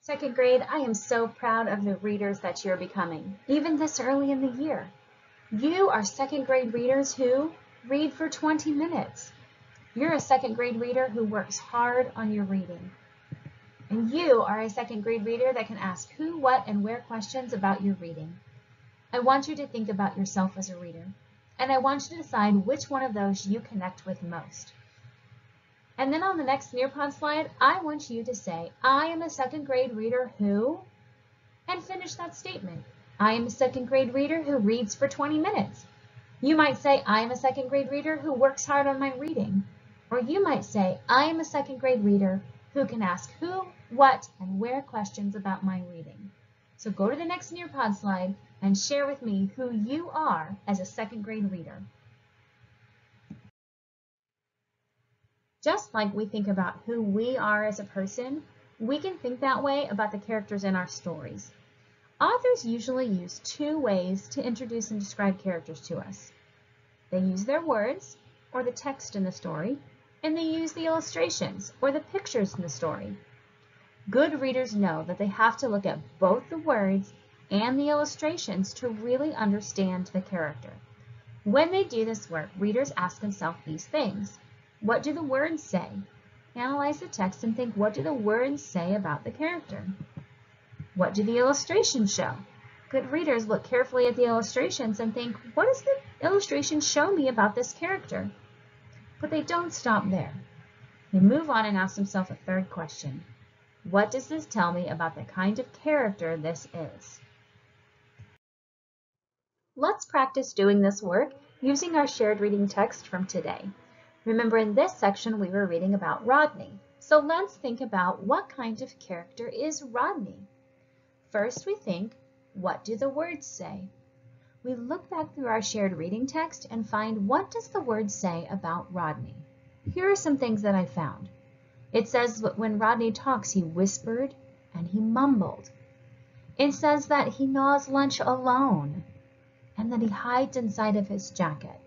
Second grade, I am so proud of the readers that you're becoming, even this early in the year. You are second grade readers who read for 20 minutes. You're a second grade reader who works hard on your reading. And you are a second grade reader that can ask who, what, and where questions about your reading. I want you to think about yourself as a reader, and I want you to decide which one of those you connect with most. And then on the next Nearpod slide, I want you to say, I am a second grade reader who, and finish that statement. I am a second grade reader who reads for 20 minutes. You might say, I am a second grade reader who works hard on my reading. Or you might say, I am a second grade reader who can ask who, what, and where questions about my reading. So go to the next Nearpod slide and share with me who you are as a second grade reader. Just like we think about who we are as a person, we can think that way about the characters in our stories. Authors usually use two ways to introduce and describe characters to us. They use their words, or the text in the story, and they use the illustrations, or the pictures in the story. Good readers know that they have to look at both the words and the illustrations to really understand the character. When they do this work, readers ask themselves these things. What do the words say? Analyze the text and think, what do the words say about the character? What do the illustrations show? Good readers look carefully at the illustrations and think, what does the illustration show me about this character? But they don't stop there. They move on and ask themselves a third question. What does this tell me about the kind of character this is? Let's practice doing this work using our shared reading text from today. Remember, in this section we were reading about Rodney. So let's think about what kind of character is Rodney. First we think, what do the words say? We look back through our shared reading text and find, what does the word say about Rodney? Here are some things that I found. It says that when Rodney talks, he whispered and he mumbled. It says that he gnaws lunch alone and that he hides inside of his jacket.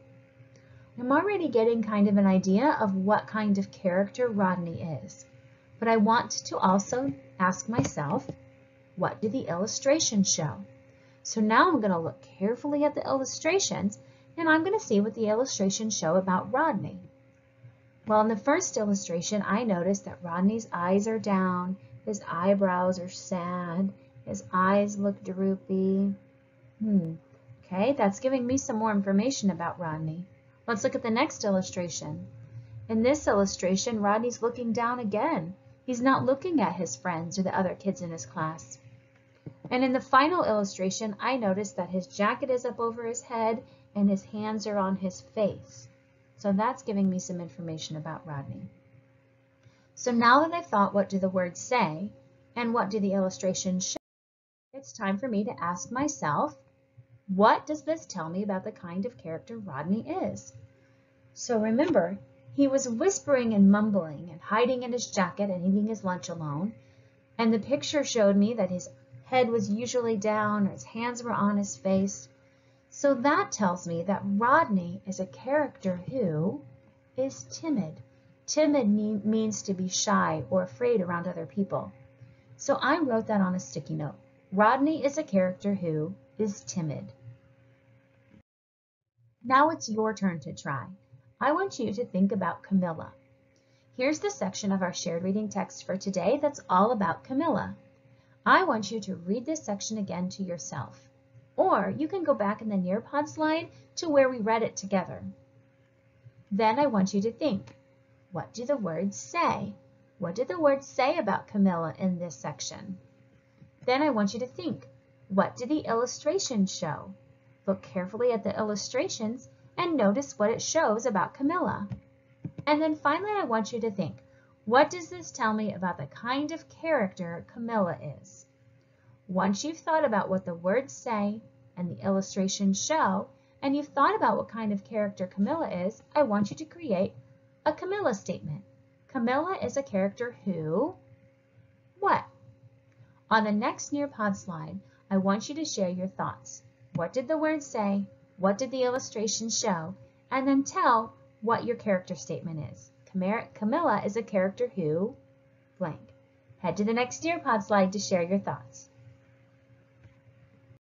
I'm already getting kind of an idea of what kind of character Rodney is, but I want to also ask myself, what do the illustrations show? So now I'm going to look carefully at the illustrations and I'm going to see what the illustrations show about Rodney. Well, in the first illustration, I noticed that Rodney's eyes are down, his eyebrows are sad, his eyes look droopy. Okay, that's giving me some more information about Rodney. Let's look at the next illustration. In this illustration, Rodney's looking down again. He's not looking at his friends or the other kids in his class. And in the final illustration, I noticed that his jacket is up over his head and his hands are on his face. So that's giving me some information about Rodney. So now that I've thought, what do the words say and what do the illustrations show, it's time for me to ask myself, what does this tell me about the kind of character Rodney is? So remember, he was whispering and mumbling and hiding in his jacket and eating his lunch alone. And the picture showed me that his head was usually down or his hands were on his face. So that tells me that Rodney is a character who is timid. Timid means to be shy or afraid around other people. So I wrote that on a sticky note. Rodney is a character who is timid. Now it's your turn to try. I want you to think about Camilla. Here's the section of our shared reading text for today that's all about Camilla. I want you to read this section again to yourself. Or you can go back in the Nearpod slide to where we read it together. Then I want you to think, what do the words say? What do the words say about Camilla in this section? Then I want you to think, what do the illustrations show? Look carefully at the illustrations and notice what it shows about Camilla. And then finally I want you to think, what does this tell me about the kind of character Camilla is? Once you've thought about what the words say and the illustrations show, and you've thought about what kind of character Camilla is, I want you to create a Camilla statement. Camilla is a character who, what? On the next Nearpod slide, I want you to share your thoughts. What did the words say? What did the illustrations show? And then tell what your character statement is. Camilla is a character who, blank. Head to the next Dear Pod slide to share your thoughts.